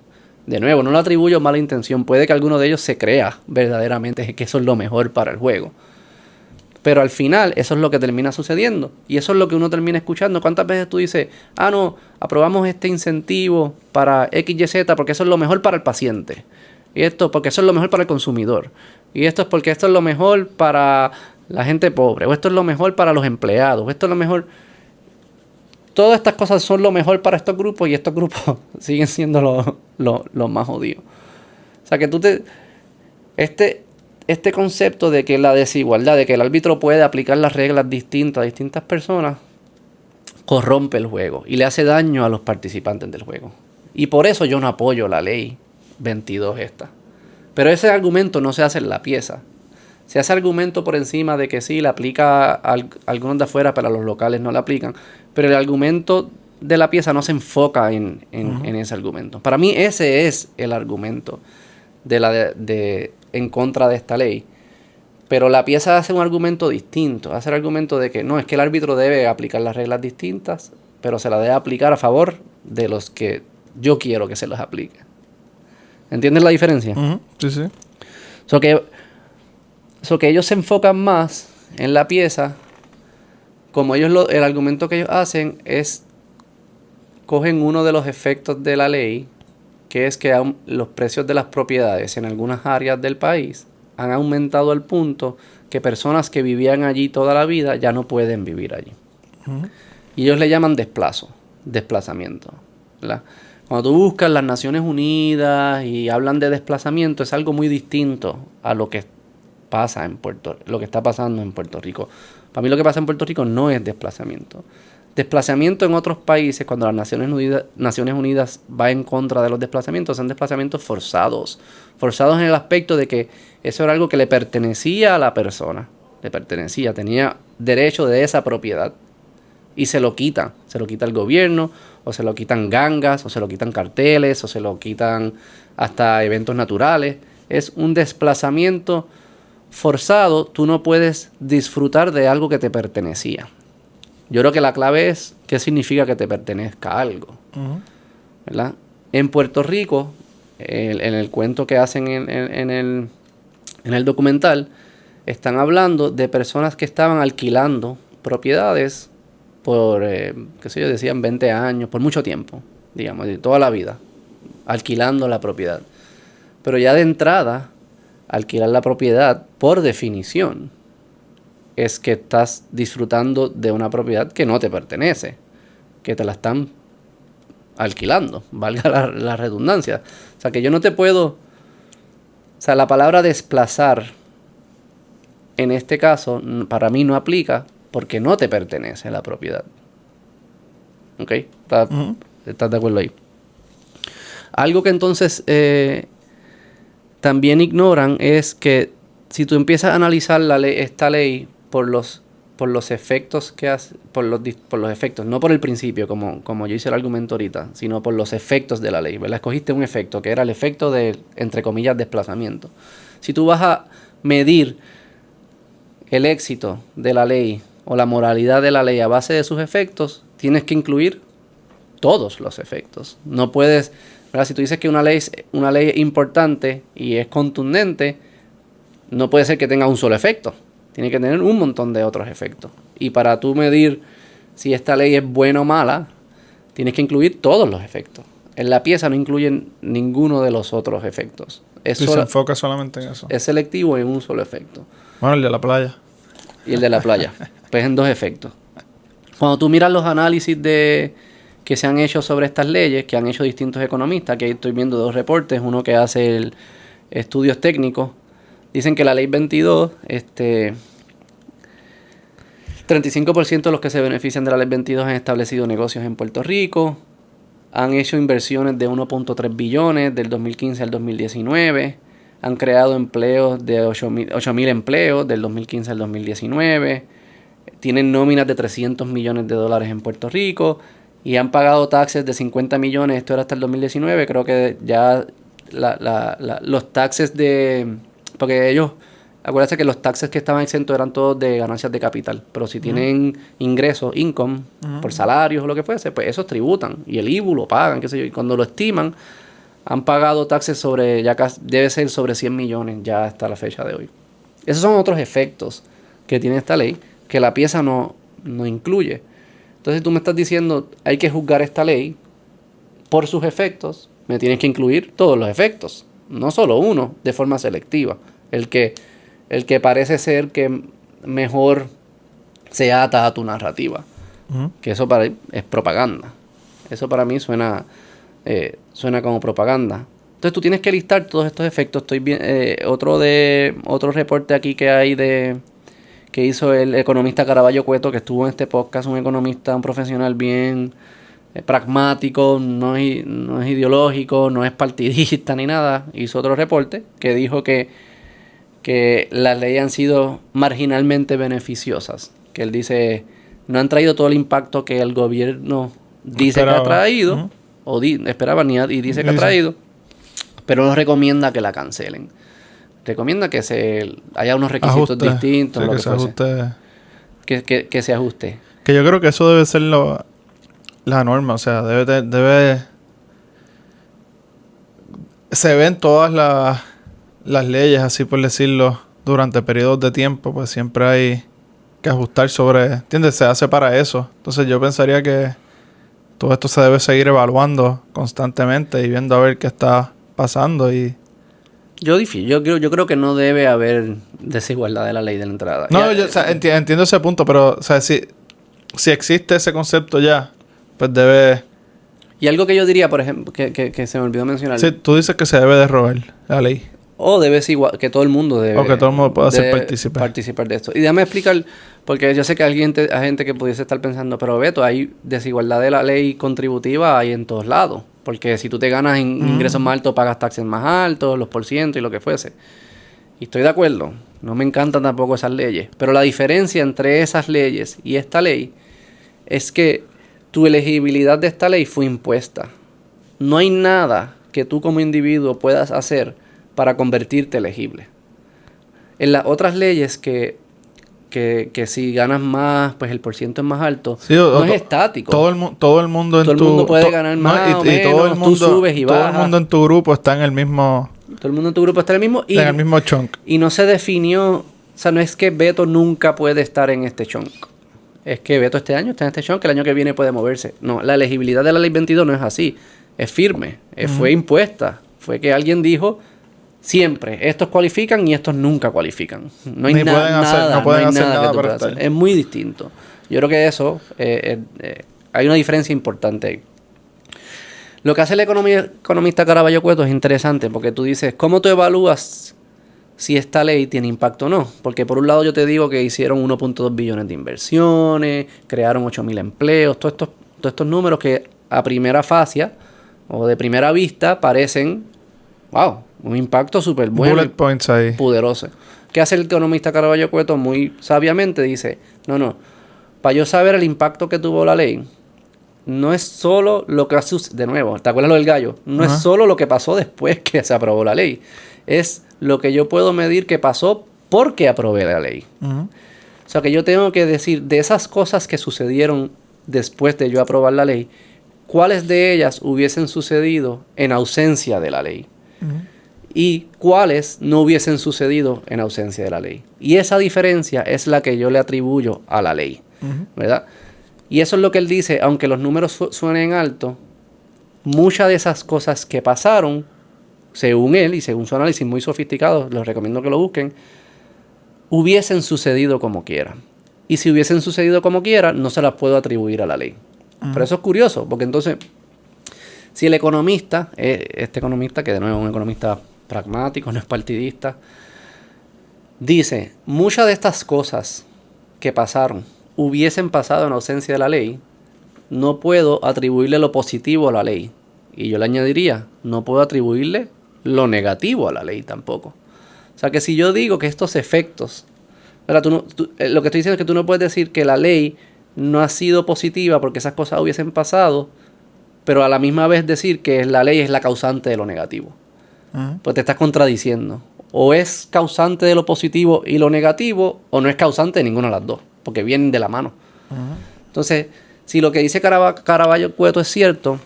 De nuevo, no le atribuyo mala intención. Puede que alguno de ellos se crea verdaderamente que eso es lo mejor para el juego. Pero al final, eso es lo que termina sucediendo. Y eso es lo que uno termina escuchando. ¿Cuántas veces tú dices, no, aprobamos este incentivo para XYZ porque eso es lo mejor para el paciente? Y esto porque eso es lo mejor para el consumidor. Y esto es porque esto es lo mejor para la gente pobre. O esto es lo mejor para los empleados. O esto es lo mejor. Todas estas cosas son lo mejor para estos grupos. Y estos grupos siguen siendo los más jodidos. O sea que este concepto de que la desigualdad, de que el árbitro puede aplicar las reglas distintas a distintas personas, corrompe el juego y le hace daño a los participantes del juego. Y por eso yo no apoyo la ley 22 esta. Pero ese argumento no se hace en la pieza. Se hace argumento por encima de que sí, le aplica a algunos de afuera, pero a los locales no le aplican. Pero el argumento de la pieza no se enfoca en ese argumento. Para mí ese es el argumento en contra de esta ley. Pero la pieza hace un argumento distinto. Hace el argumento de que no, es que el árbitro debe aplicar las reglas distintas, pero se las debe aplicar a favor de los que yo quiero que se las aplique. ¿Entiendes la diferencia? Sí, sí. Que ellos se enfocan más en la pieza, como el argumento que ellos hacen es, cogen uno de los efectos de la ley, que es que los precios de las propiedades en algunas áreas del país han aumentado al punto que personas que vivían allí toda la vida ya no pueden vivir allí. Y ellos le llaman desplazamiento, ¿verdad? Cuando tú buscas las Naciones Unidas y hablan de desplazamiento, es algo muy distinto a lo que pasa lo que está pasando en Puerto Rico. Para mí lo que pasa en Puerto Rico no es desplazamiento. Desplazamiento en otros países, cuando las Naciones Unidas va en contra de los desplazamientos, son desplazamientos forzados. Forzados en el aspecto de que eso era algo que le pertenecía a la persona. Tenía derecho de esa propiedad. Y se lo quitan. Se lo quita el gobierno, o se lo quitan gangas, o se lo quitan carteles, o se lo quitan hasta eventos naturales. Es un desplazamiento forzado. Tú no puedes disfrutar de algo que te pertenecía. Yo creo que la clave es qué significa que te pertenezca algo. ¿Verdad? En Puerto Rico, en el cuento que hacen en el documental, están hablando de personas que estaban alquilando propiedades por, decían 20 años, por mucho tiempo, digamos, de toda la vida, alquilando la propiedad. Pero ya de entrada, alquilar la propiedad, por definición, es que estás disfrutando de una propiedad que no te pertenece, que te la están alquilando, valga la redundancia. O sea, que yo no te puedo... O sea, la palabra desplazar, en este caso, para mí no aplica porque no te pertenece la propiedad. ¿Ok? ¿Estás de acuerdo ahí? Algo que entonces también ignoran es que si tú empiezas a analizar esta ley por los efectos que hace, por los efectos, no por el principio, como yo hice el argumento ahorita, sino por los efectos de la ley, ¿verdad? Escogiste un efecto, que era el efecto de, entre comillas, desplazamiento. Si tú vas a medir el éxito de la ley o la moralidad de la ley a base de sus efectos, tienes que incluir todos los efectos. No puedes, ¿verdad? Si tú dices que una ley es importante y es contundente, no puede ser que tenga un solo efecto. Tiene que tener un montón de otros efectos. Y para tú medir si esta ley es buena o mala, tienes que incluir todos los efectos. En la pieza no incluyen ninguno de los otros efectos. Se enfoca solamente en eso. Es selectivo en un solo efecto. Bueno, el de la playa. Y el de la playa. Pues en dos efectos. Cuando tú miras los análisis que se han hecho sobre estas leyes, que han hecho distintos economistas, que estoy viendo dos reportes, uno que hace estudios técnicos Dicen que la ley 22, 35% de los que se benefician de la ley 22 han establecido negocios en Puerto Rico, han hecho inversiones de 1.3 billones del 2015 al 2019, han creado empleos de 8.000 empleos del 2015 al 2019, tienen nóminas de 300 millones de dólares en Puerto Rico y han pagado taxes de 50 millones, esto era hasta el 2019, creo que ya los taxes porque ellos, acuérdense que los taxes que estaban exentos eran todos de ganancias de capital, pero si tienen ingresos, income, por salarios o lo que fuese, pues esos tributan y el IVU lo pagan, qué sé yo, y cuando lo estiman, han pagado taxes sobre, debe ser sobre 100 millones ya hasta la fecha de hoy. Esos son otros efectos que tiene esta ley, que la pieza no incluye. Entonces tú me estás diciendo, hay que juzgar esta ley por sus efectos, me tienes que incluir todos los efectos, no solo uno, de forma selectiva. El que parece ser que mejor se ata a tu narrativa. Que eso es propaganda. Eso para mí suena como propaganda. Entonces tú tienes que listar todos estos efectos. Otro reporte aquí que hay que hizo el economista Caraballo Cueto, que estuvo en este podcast, un economista, un profesional bien pragmático, no es ideológico, no es partidista ni nada. Hizo otro reporte que dijo que las leyes han sido marginalmente beneficiosas. Que él dice, no han traído todo el impacto que el gobierno dice que ha traído, esperaba y dice que ha traído, pero no recomienda que la cancelen. Recomienda que haya unos requisitos distintos. Que se ajuste. Que yo creo que eso debe ser la norma. O sea, se ven todas las leyes, así por decirlo, durante periodos de tiempo, pues siempre hay que ajustar ¿entiendes? Se hace para eso. Entonces yo pensaría que todo esto se debe seguir evaluando constantemente y viendo a ver qué está pasando y... Yo creo que no debe haber desigualdad de la ley de la entrada. No, entiendo ese punto, pero o sea, si existe ese concepto ya, pues debe... Y algo que yo diría, por ejemplo, que se me olvidó mencionar. Sí, tú dices que se debe derogar la ley. O debe ser igual, que todo el mundo debe... O que todo el mundo pueda participar de esto. Y déjame explicar, porque yo sé que hay gente que pudiese estar pensando, pero Beto, hay desigualdad de la ley contributiva hay en todos lados. Porque si tú te ganas ingresos más altos, pagas taxes más altos, los porcientos y lo que fuese. Y estoy de acuerdo. No me encantan tampoco esas leyes. Pero la diferencia entre esas leyes y esta ley es que tu elegibilidad de esta ley fue impuesta. No hay nada que tú como individuo puedas hacer para convertirte elegible. En las otras leyes que si ganas más, pues el porciento es más alto. Sí, no es estático. Todo el mundo puede ganar más o menos, todo el mundo, tú subes y bajas. Todo el mundo en tu grupo está en el mismo... Todo el mundo en tu grupo está en el mismo... en el mismo chunk. Y no se definió... O sea, no es que Beto nunca puede estar en este chunk. Es que Beto este año está en este chunk, que el año que viene puede moverse. No, la elegibilidad de la ley 22 no es así. Es firme. Fue impuesta. Fue que alguien dijo... Siempre, estos cualifican y estos nunca cualifican. No hay nada que tú puedas hacer. Es muy distinto. Yo creo que eso, hay una diferencia importante ahí. Lo que hace el economista Caraballo Cueto es interesante porque tú dices, ¿cómo tú evalúas si esta ley tiene impacto o no? Porque por un lado yo te digo que hicieron 1.2 billones de inversiones, crearon 8.000 empleos, todos estos números que a primera fascia o de primera vista parecen, wow, un impacto súper bueno. Bullet points ahí. Poderoso. ¿Qué hace el economista Caraballo Cueto? Muy sabiamente dice, no, para yo saber el impacto que tuvo la ley, no es solo lo que hace, de nuevo, ¿te acuerdas lo del gallo? No es solo lo que pasó después que se aprobó la ley. Es lo que yo puedo medir que pasó porque aprobé la ley. O sea que yo tengo que decir, de esas cosas que sucedieron después de yo aprobar la ley, ¿cuáles de ellas hubiesen sucedido en ausencia de la ley? Y cuáles no hubiesen sucedido en ausencia de la ley. Y esa diferencia es la que yo le atribuyo a la ley, ¿verdad? Y eso es lo que él dice, aunque los números suenen alto, muchas de esas cosas que pasaron, según él y según su análisis muy sofisticado, les recomiendo que lo busquen, hubiesen sucedido como quiera. Y si hubiesen sucedido como quiera, no se las puedo atribuir a la ley. Pero eso es curioso, porque entonces, si el economista, este economista, que de nuevo es un economista pragmático, no es partidista, Dice, muchas de estas cosas que pasaron hubiesen pasado en ausencia de la ley, no puedo atribuirle lo positivo a la ley. Y yo le añadiría, no puedo atribuirle lo negativo a la ley tampoco. O sea que si yo digo que estos efectos, ¿verdad? Lo que estoy diciendo es que tú no puedes decir que la ley no ha sido positiva porque esas cosas hubiesen pasado, pero a la misma vez decir que la ley es la causante de lo negativo. Pues te estás contradiciendo. O es causante de lo positivo y lo negativo, o no es causante de ninguna de las dos, porque vienen de la mano. Entonces, si lo que dice Caraballo Cueto es cierto,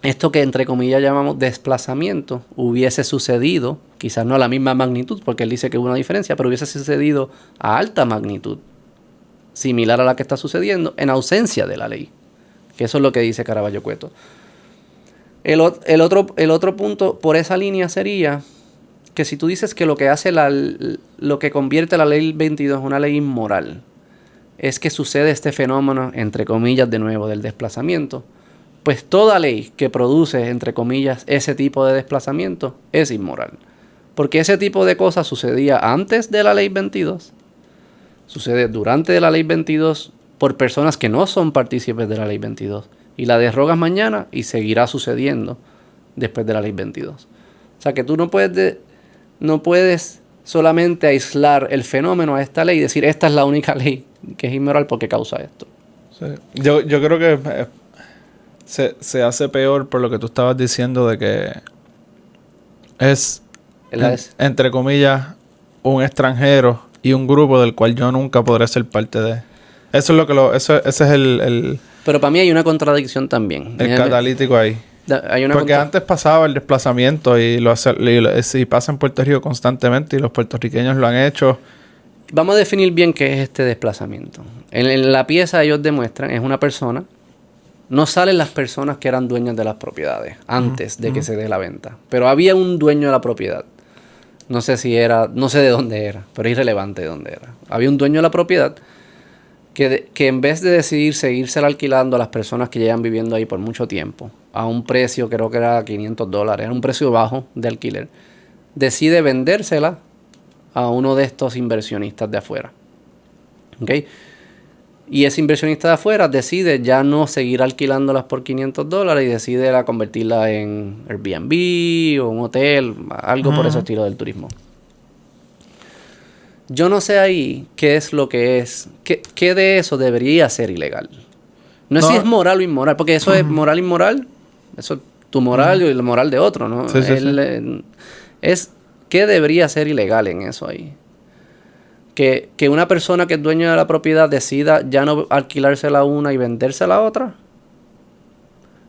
esto que entre comillas llamamos desplazamiento hubiese sucedido, quizás no a la misma magnitud, porque él dice que hubo una diferencia, pero hubiese sucedido a alta magnitud, similar a la que está sucediendo en ausencia de la ley. Que eso es lo que dice Caraballo Cueto. El otro punto por esa línea sería que si tú dices que lo que hace lo que convierte la ley 22 en una ley inmoral es que sucede este fenómeno, entre comillas, de nuevo, del desplazamiento, pues toda ley que produce, entre comillas, ese tipo de desplazamiento es inmoral. Porque ese tipo de cosas sucedía antes de la ley 22, sucede durante la ley 22 por personas que no son partícipes de la ley 22, y la derrogas mañana y seguirá sucediendo después de la ley 22. O sea que tú no puedes solamente aislar el fenómeno a esta ley y decir, esta es la única ley que es inmoral porque causa esto. Sí. Yo creo que se hace peor por lo que tú estabas diciendo de que es, entre comillas, un extranjero y un grupo del cual yo nunca podré ser parte de. Eso es lo que ese es el Pero para mí hay una contradicción también. El catalítico ahí. Porque antes pasaba el desplazamiento y pasa en Puerto Rico constantemente y los puertorriqueños lo han hecho. Vamos a definir bien qué es este desplazamiento. En la pieza ellos demuestran, es una persona. No salen las personas que eran dueñas de las propiedades antes de que se dé la venta. Pero había un dueño de la propiedad. No sé de dónde era, pero es irrelevante de dónde era. Había un dueño de la propiedad que en vez de decidir seguírsela alquilando a las personas que llevan viviendo ahí por mucho tiempo, a un precio, creo que era $500, era un precio bajo de alquiler, decide vendérsela a uno de estos inversionistas de afuera. ¿Ok? Y ese inversionista de afuera decide ya no seguir alquilándolas por $500 y decide convertirla en Airbnb o un hotel, algo por ese estilo del turismo. Yo no sé ahí qué es lo que es, qué de eso debería ser ilegal. No es si es moral o inmoral, porque eso es moral o inmoral, eso es tu moral y la moral de otro, ¿no? Sí. Es qué debería ser ilegal en eso ahí. Que una persona que es dueña de la propiedad decida ya no alquilársela a una y vendérsela a otra.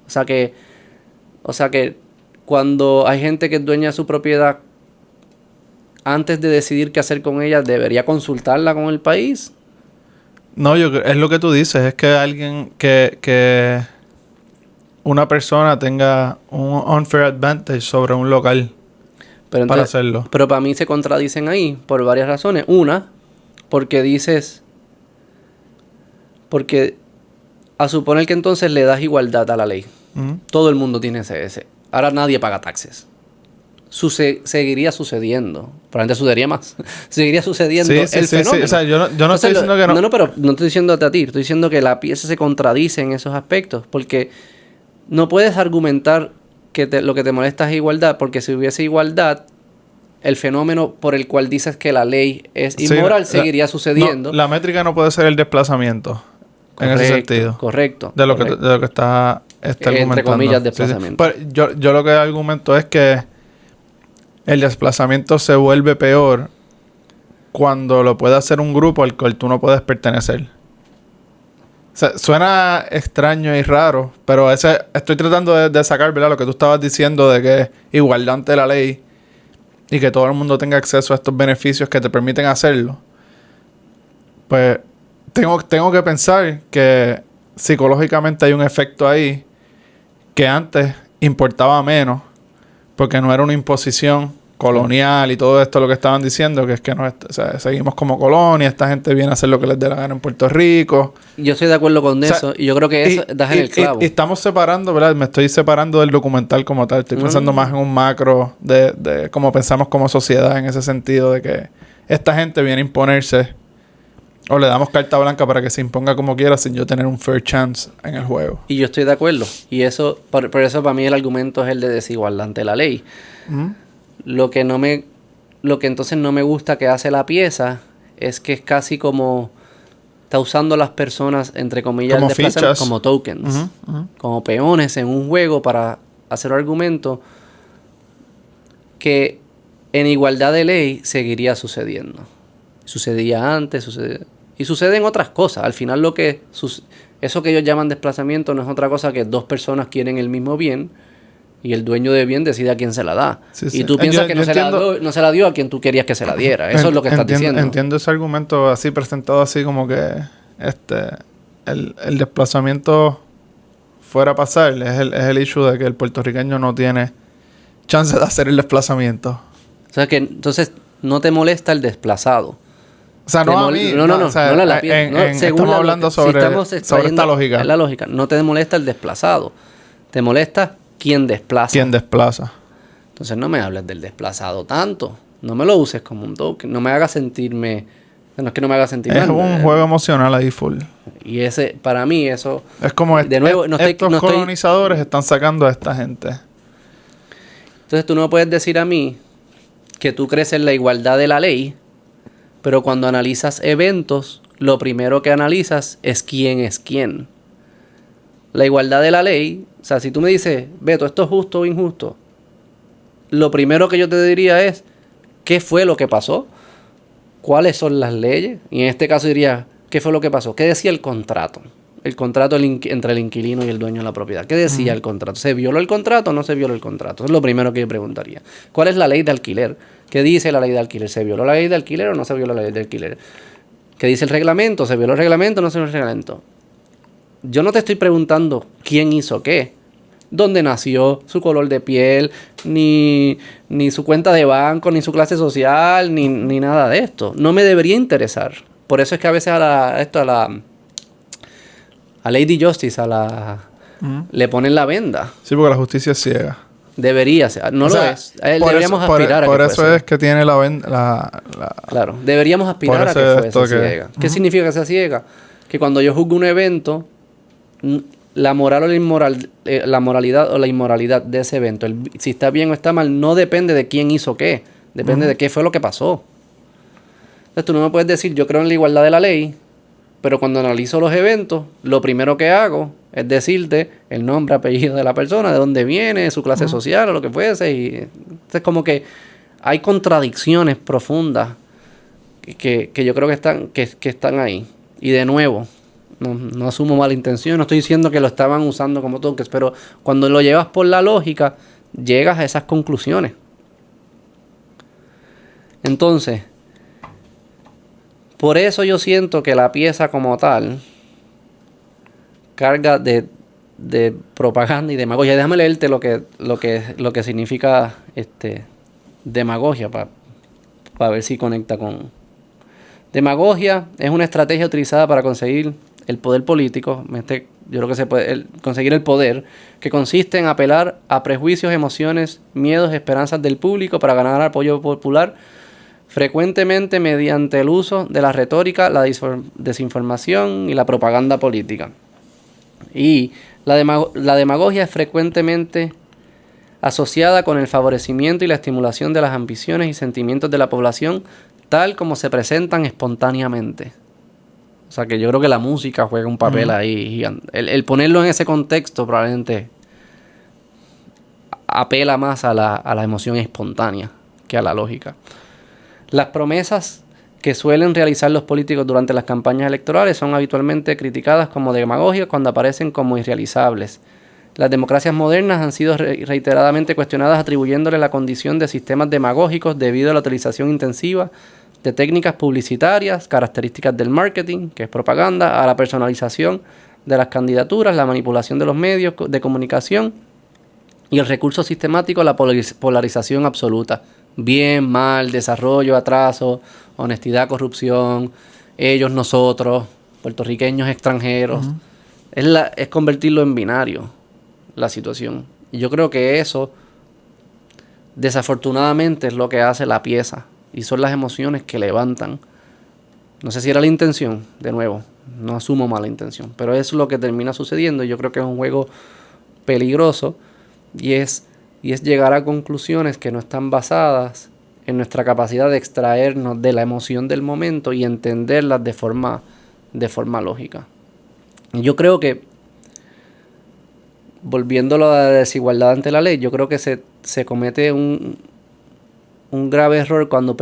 O sea que cuando hay gente que es dueña de su propiedad, antes de decidir qué hacer con ella, debería consultarla con el país. No, es lo que tú dices, es que alguien que una persona tenga un unfair advantage sobre un local. Pero para hacerlo. Pero para mí se contradicen ahí por varias razones. Una, porque a suponer que entonces le das igualdad a la ley. Todo el mundo tiene CS. Ahora nadie paga taxes. Seguiría sucediendo. Probablemente sucedería más. Seguiría sucediendo el fenómeno. Sí. O sea, yo no estoy diciendo que no. No, pero no estoy diciéndote a ti. Estoy diciendo que la pieza se contradice en esos aspectos. Porque no puedes argumentar que lo que te molesta es igualdad, porque si hubiese igualdad, el fenómeno por el cual dices que la ley es inmoral seguiría sucediendo. No, la métrica no puede ser el desplazamiento. Correcto, en ese sentido. Correcto. De lo que está argumentando. Entre comillas, desplazamiento. Sí. Pero yo lo que argumento es que el desplazamiento se vuelve peor cuando lo puede hacer un grupo al cual tú no puedes pertenecer. O sea, suena extraño y raro, pero estoy tratando de sacar, ¿verdad? Lo que tú estabas diciendo de que es igualdad ante la ley y que todo el mundo tenga acceso a estos beneficios que te permiten hacerlo. Pues tengo que pensar que psicológicamente hay un efecto ahí que antes importaba menos porque no era una imposición colonial y todo esto lo que estaban diciendo, que es que seguimos como colonia, esta gente viene a hacer lo que les dé la gana en Puerto Rico. Yo estoy de acuerdo con eso y yo creo que eso das en el clavo. Y estamos separando, ¿verdad? Me estoy separando del documental como tal. Estoy pensando más en un macro de cómo pensamos como sociedad en ese sentido de que esta gente viene a imponerse o le damos carta blanca para que se imponga como quiera sin yo tener un fair chance en el juego. Y yo estoy de acuerdo. Y eso, por eso para mí el argumento es el de desigualdad ante la ley. Lo que entonces no me gusta que hace la pieza es que es casi como está usando a las personas, entre comillas, como desplazamiento, como tokens, como peones en un juego para hacer un argumento que en igualdad de ley seguiría sucediendo. Sucedía antes, y suceden otras cosas. Al final eso que ellos llaman desplazamiento no es otra cosa que dos personas quieren el mismo bien y el dueño de bien decide a quién se la da. Sí, y tú piensas que no se la dio a quien tú querías que se la diera. Eso es lo que estás diciendo. Entiendo ese argumento así, presentado así como que el desplazamiento fuera a pasar. Es el issue de que el puertorriqueño no tiene chance de hacer el desplazamiento. O sea que entonces no te molesta el desplazado. O sea, no a mí. No, o sea, estamos hablando sobre esta lógica. Es la lógica. No te molesta el desplazado. Te molesta quien desplaza. Quien desplaza. Entonces no me hables del desplazado tanto. No me lo uses como un token. No me hagas sentirme... No es que no me haga sentir mal. Es un juego emocional ahí full. Y para mí eso... Es como de nuevo, estos colonizadores están sacando a esta gente. Entonces tú no puedes decir a mí que tú crees en la igualdad de la ley, pero cuando analizas eventos, lo primero que analizas es quién es quién. La igualdad de la ley, o sea, si tú me dices, Beto, ¿esto es justo o injusto? Lo primero que yo te diría es, ¿qué fue lo que pasó? ¿Cuáles son las leyes? Y en este caso diría, ¿qué fue lo que pasó? ¿Qué decía el contrato? El contrato entre el inquilino y el dueño de la propiedad. ¿Qué decía el contrato? ¿Se violó el contrato o no se violó el contrato? Eso es lo primero que yo preguntaría. ¿Cuál es la ley de alquiler? ¿Qué dice la ley de alquiler? ¿Se violó la ley de alquiler o no se violó la ley de alquiler? ¿Qué dice el reglamento? ¿Se violó el reglamento o no se violó el reglamento? Yo no te estoy preguntando quién hizo qué, dónde nació, su color de piel, ni su cuenta de banco, ni su clase social, ni nada de esto. No me debería interesar. Por eso es que a veces a Lady Justice, le ponen la venda. Sí, porque la justicia es ciega. Debería ser. No lo es. Deberíamos aspirar a que por eso es que tiene la venda... Claro. Deberíamos aspirar a que fuese ciega. ¿Qué significa que sea ciega? Que cuando yo juzgo un evento, la moral o la moralidad o la inmoralidad de ese evento, si está bien o está mal, no depende de quién hizo qué. Depende de qué fue lo que pasó. Entonces tú no me puedes decir, yo creo en la igualdad de la ley, pero cuando analizo los eventos, lo primero que hago es decirte el nombre, apellido de la persona, de dónde viene, su clase social o lo que fuese. Y entonces como que hay contradicciones profundas que yo creo que están ahí. Y de nuevo, no asumo mala intención, no estoy diciendo que lo estaban usando como tokens, pero cuando lo llevas por la lógica, llegas a esas conclusiones. Entonces, por eso yo siento que la pieza como tal carga de propaganda y demagogia. Déjame leerte lo que significa demagogia para ver si conecta con... Demagogia es una estrategia utilizada para conseguir el poder político. Yo creo que se puede conseguir el poder, que consiste en apelar a prejuicios, emociones, miedos, esperanzas del público para ganar apoyo popular, frecuentemente mediante el uso de la retórica, la desinformación y la propaganda política. Y la demagogia es frecuentemente asociada con el favorecimiento y la estimulación de las ambiciones y sentimientos de la población, tal como se presentan espontáneamente. O sea que yo creo que la música juega un papel ahí gigante. El ponerlo en ese contexto probablemente apela más a la emoción espontánea que a la lógica. Las promesas que suelen realizar los políticos durante las campañas electorales son habitualmente criticadas como demagogia cuando aparecen como irrealizables. Las democracias modernas han sido reiteradamente cuestionadas atribuyéndole la condición de sistemas demagógicos debido a la utilización intensiva de técnicas publicitarias, características del marketing, que es propaganda, a la personalización de las candidaturas, la manipulación de los medios de comunicación y el recurso sistemático a la polarización absoluta. Bien, mal, desarrollo, atraso, honestidad, corrupción, ellos, nosotros, puertorriqueños, extranjeros. Es convertirlo en binario, la situación. Y yo creo que eso, desafortunadamente, es lo que hace la pieza. Y son las emociones que levantan. No sé si era la intención, de nuevo, no asumo mala intención, pero es lo que termina sucediendo. Yo creo que es un juego peligroso y es llegar a conclusiones que no están basadas en nuestra capacidad de extraernos de la emoción del momento y entenderlas de forma lógica. Yo creo que, volviéndolo a la desigualdad ante la ley, yo creo que se comete un grave error cuando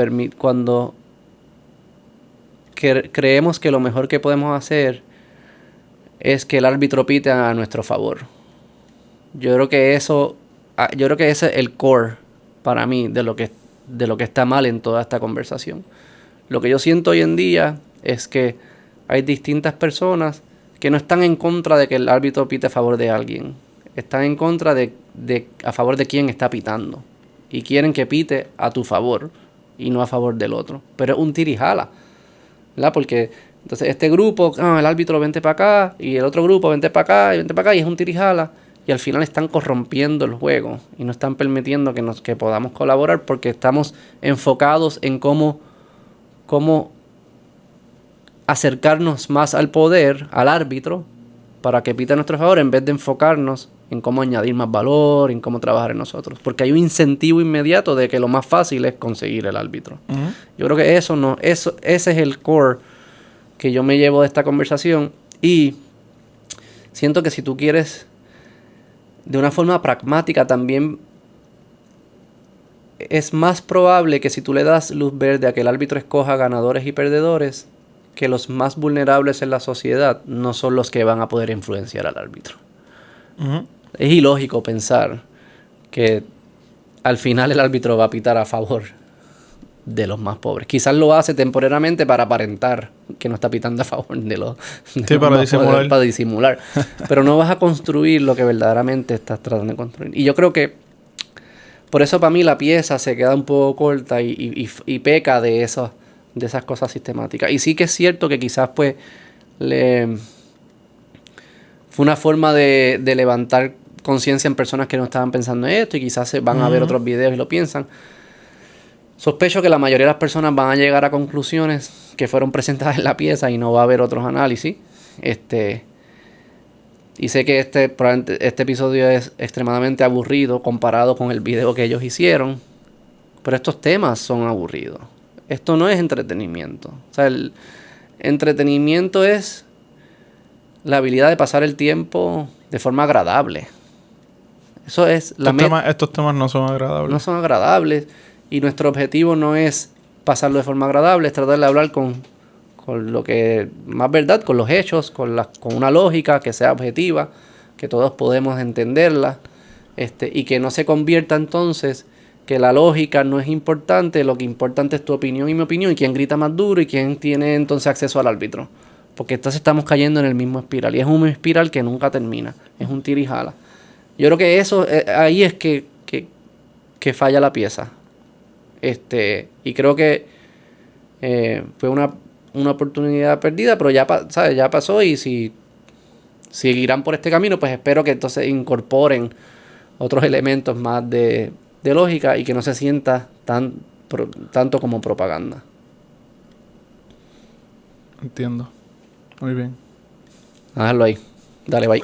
creemos que lo mejor que podemos hacer es que el árbitro pite a nuestro favor. Yo creo que ese es el core para mí de lo que está mal en toda esta conversación. Lo que yo siento hoy en día es que hay distintas personas que no están en contra de que el árbitro pite a favor de alguien. Están en contra a favor de quien está pitando. Y quieren que pite a tu favor y no a favor del otro. Pero es un tirijala, ¿verdad? Porque entonces este grupo, el árbitro vente para acá, y el otro grupo vente para acá, y vente para acá, y es un tirijala. Y al final están corrompiendo el juego y no están permitiendo que podamos colaborar porque estamos enfocados en cómo acercarnos más al poder, al árbitro, para que pita a nuestro favor, en vez de enfocarnos en cómo añadir más valor, en cómo trabajar en nosotros. Porque hay un incentivo inmediato de que lo más fácil es conseguir el árbitro. Uh-huh. Yo creo que ese es el core que yo me llevo de esta conversación. Y siento que si tú quieres, de una forma pragmática también, es más probable que si tú le das luz verde a que el árbitro escoja ganadores y perdedores, que los más vulnerables en la sociedad no son los que van a poder influenciar al árbitro. Uh-huh. Es ilógico pensar que al final el árbitro va a pitar a favor de los más pobres. Quizás lo hace temporariamente para aparentar que no está pitando a favor de los para disimular. Para disimular. Pero no vas a construir lo que verdaderamente estás tratando de construir. Y yo creo que por eso para mí la pieza se queda un poco corta y peca de esas cosas sistemáticas. Y sí que es cierto que quizás pues fue una forma de levantar conciencia en personas que no estaban pensando en esto y quizás se van a ver otros videos y lo piensan. Sospecho que la mayoría de las personas van a llegar a conclusiones que fueron presentadas en la pieza y no va a haber otros análisis. Y sé que este episodio es extremadamente aburrido comparado con el video que ellos hicieron, pero estos temas son aburridos. Esto no es entretenimiento. O sea, el entretenimiento es la habilidad de pasar el tiempo de forma agradable. Eso es estos temas no son agradables. No son agradables. Y nuestro objetivo no es pasarlo de forma agradable, es tratar de hablar con lo que más verdad, con los hechos, con una lógica que sea objetiva, que todos podemos entenderla, y que no se convierta entonces que la lógica no es importante, lo que importante es tu opinión y mi opinión, y quién grita más duro y quién tiene entonces acceso al árbitro. Porque entonces estamos cayendo en el mismo espiral, y es un espiral que nunca termina, es un tira y jala. Yo creo que eso, ahí es que falla la pieza. Y creo que fue una oportunidad perdida, pero ya pasó, y si seguirán por este camino, pues espero que entonces incorporen otros elementos más de lógica y que no se sienta tanto como propaganda. Entiendo. Muy bien. Déjalo ahí. Dale, bye.